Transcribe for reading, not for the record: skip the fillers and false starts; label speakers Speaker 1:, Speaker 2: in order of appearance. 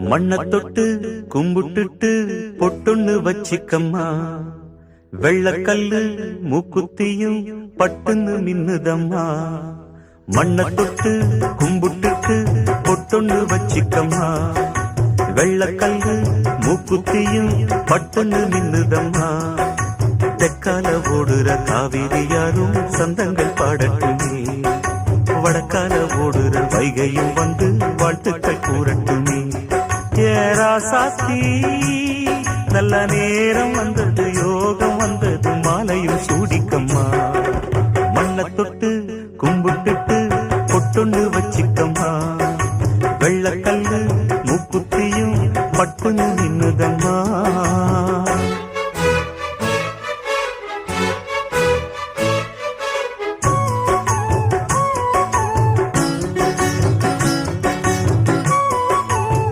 Speaker 1: மண்ண தொட்டு கும்பிட்டுட்டு பொட்டொன்னு வச்சிக்கம்மா, வெள்ளக்கல்லு மூக்குத்தியும் பட்டுன்னு மின்னுதம்மா. மண்ண தொட்டு கும்பிட்டுட்டு பொட்டொன்னு வச்சிக்கம்மா, வெள்ளக்கல்லு மூக்குத்தியும் பட்டுன்னு மின்னுதம்மா. தெற்கால ஓடுற காவிரி யாரும் சந்தங்கள் பாடட்டுமே, வடக்கால ஓடுற வைகையும் வந்து வாழ்த்துக்கள் கூறட்டுமே. ஏராசாத்தி நல்ல நேரம் வந்தது, யோகம் வந்தது, மாலையும் சூடிக்கம்மா. மண்ண தொட்டு கும்பிட்டுட்டு பொட்டொன்னு வச்சிக்கம்மா, வெள்ளக்கல்லு மூக்குத்தியும் பட்டுன்னு நின்னுதம்மா.